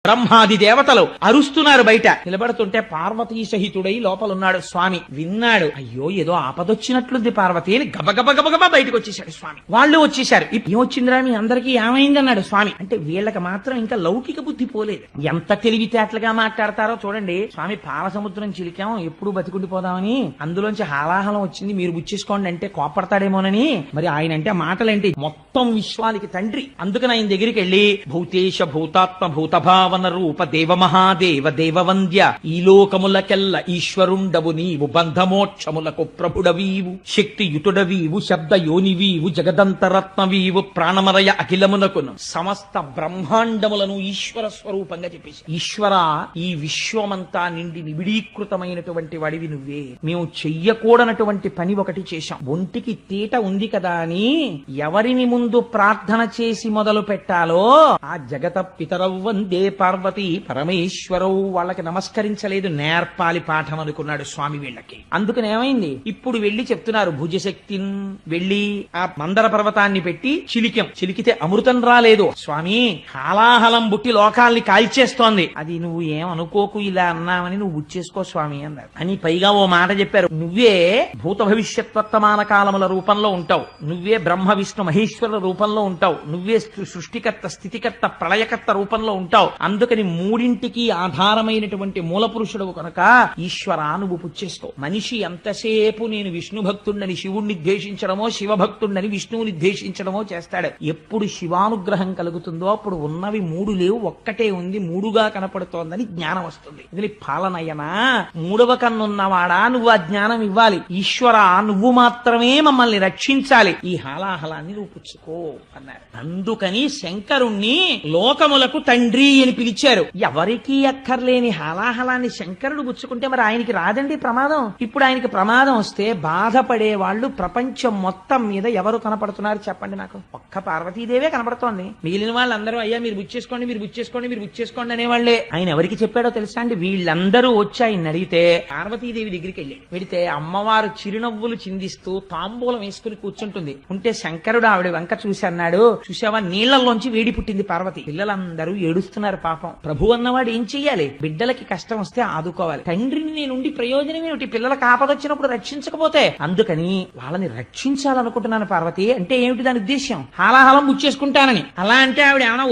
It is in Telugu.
బ్రహ్మాది దేవతలు అరుస్తున్నారు బయట. నిలబడుతుంటే పార్వతీ సహితుడై లోపలున్నాడు స్వామి. విన్నాడు, అయ్యో ఏదో ఆపదొచ్చినట్లుంది పార్వతి అని గబగబగబగబా బయటకు వచ్చేసాడు స్వామి. వాళ్ళు వచ్చేశారు. ఏమొచ్చిందిరా మీ అందరికీ, ఏమైంది అన్నాడు స్వామి. అంటే వీళ్ళకి మాత్రం ఇంకా లౌకిక బుద్ధి పోలేదు. ఎంత తెలివితేటలుగా మాట్లాడతారో చూడండి. స్వామి పాలసముద్రం చిలికాం, ఎప్పుడు బతికుండిపోదామని, అందులోంచి హాలాహలం వచ్చింది, మీరు బుచ్చేసుకోండి అంటే కోపడతాడేమోనని. మరి ఆయన అంటే మాటలేంటి, మొత్తం విశ్వానికి తండ్రి. అందుకని ఆయన దగ్గరికి వెళ్లి భూతేశ భూతాత్మ భూతభావన రూప దేవ మహాదేవ దేవవంద్య ఈ లోకములకెల్ల ఈశ్వరుండవు నీవు, బంధమోక్షములకు ప్రభుడవీవు, శక్తియుతుడవీవు, శబ్ద యోనివీవు, జగదంతరత్నవీవు, ప్రాణమరయ అఖిలమునకును సమస్త బ్రహ్మాండములను ఈశ్వర స్వరూపంగా చెప్పేసి, ఈశ్వర ఈ విశ్వమంతా నిండి నిబిడీకృతమైనటువంటి వాడివి నువ్వే. మేము చెయ్యకూడనటువంటి పని ఒకటి చేశాం. ఒంటికి తీట ఉంది కదా అని ఎవరిని ముందు ప్రార్థన చేసి మొదలు పెట్టాలో ఆ జగత పితరవు వందే పార్వతి పరమేశ్వరవు వాళ్ళకి నమస్కరించలేదు, నేర్పాలి పాఠం అనుకున్నాడు స్వామి వీళ్ళకి. అందుకని ఏమైంది, ఇప్పుడు వెళ్లి చెప్తున్నారు భుజశక్తి వెళ్లి ఆ మందర పర్వతాన్ని పెట్టి చిలికితే అమృతం రాలేదు స్వామి, హాలాహలం బుట్టి లోకాల్ని కాల్చేస్తోంది, అది నువ్వు ఏమనుకోకు, ఇలా అన్నామని నువ్వు బుచ్చేసుకో స్వామి అన్నారు. అని పైగా ఓ మాట చెప్పారు, నువ్వే భూత భవిష్యత్ వర్తమాన కాలముల రూపంలో ఉంటావు, నువ్వే బ్రహ్మ విష్ణు మహేశ్వర రూపంలో ఉంటావు, నువ్వే సృష్టికర్త స్థితికర్త ప్రళయకర్త రూపంలో ఉంటావు. అందుకని మూడింటికి ఆధారమైనటువంటి మూల పురుషుడు కనుక ఈశ్వర నువ్వు పుచ్చేసుకో. మనిషి ఎంతసేపు నేను విష్ణు భక్తుడని శివుణ్ణి ద్వేషించడమో, శివభక్తుడని విష్ణువుని ద్వేషించడమో చేస్తాడు. ఎప్పుడు శివానుగ్రహం కలుగుతుందో అప్పుడు ఉన్నవి మూడు లేవు, ఒక్కటే ఉంది, మూడుగా కనపడుతోందని జ్ఞానం వస్తుంది. ఇది పాలనయనా, మూడవ కన్నున్నవాడా నువ్వు ఆ జ్ఞానం ఇవ్వాలి. ఈశ్వర నువ్వు మాత్రమే మమ్మల్ని రక్షించాలి, ఈ హాలాహలాన్ని నువ్వు పుచ్చుకో అన్నారు. అందుకని శంకరుణ్ణి లోకములకు తండ్రి అని పిలిచారు. ఎవరికీ అక్కర్లేని హాలాహలాన్ని శంకరుడు పుచ్చుకుంటే మరి ఆయనకి రాదండి ప్రమాదం. ఇప్పుడు ఆయనకి ప్రమాదం వస్తే బాధపడే వాళ్ళు ప్రపంచం మొత్తం మీద ఎవరు కనపడుతున్నారు చెప్పండి నాకు? ఒక్క పార్వతీదేవే కనపడుతోంది. మిగిలిన వాళ్ళందరూ అయ్యా మీరు బుచ్చేసుకోండి, మీరు బుచ్చేసుకోండి, మీరు బుచ్చేసుకోండి అనేవాళ్లే. ఆయన ఎవరికి చెప్పాడో తెలుసా అండి? వీళ్ళందరూ వచ్చి ఆయన అడిగితే పార్వతీదేవి దగ్గరికి వెడితే అమ్మవారు చిరునవ్వులు చిందిస్తూ తాంబూలం వేసుకుని కూర్చుంటుంది. ఉంటే శంకరుడు ఆవిడ వంక చూసి అన్నాడు, చూసావా నీళ్లలోంచి వేడి పుట్టింది పార్వతి. పిల్లలందరూ ఏడుస్తున్నారు పాపం. ప్రభు అన్నవాడు ఏం చెయ్యాలి? బిడ్డలకి కష్టం వస్తే ఆదుకోవాలి. తండ్రిని నేనుండి ప్రయోజనం ఏమిటి? పిల్లలకు ఆపదొచ్చినప్పుడు రక్షించకపోతే. అందుకని వాళ్ళని రక్షించాలనుకుంటున్నాను పార్వతి. అంటే ఏమిటి దాని ఉద్దేశ్యం? హాలాహలం బుచ్చేసుకుంటానని. అలా అంటే ఆవిడ ఏమైనా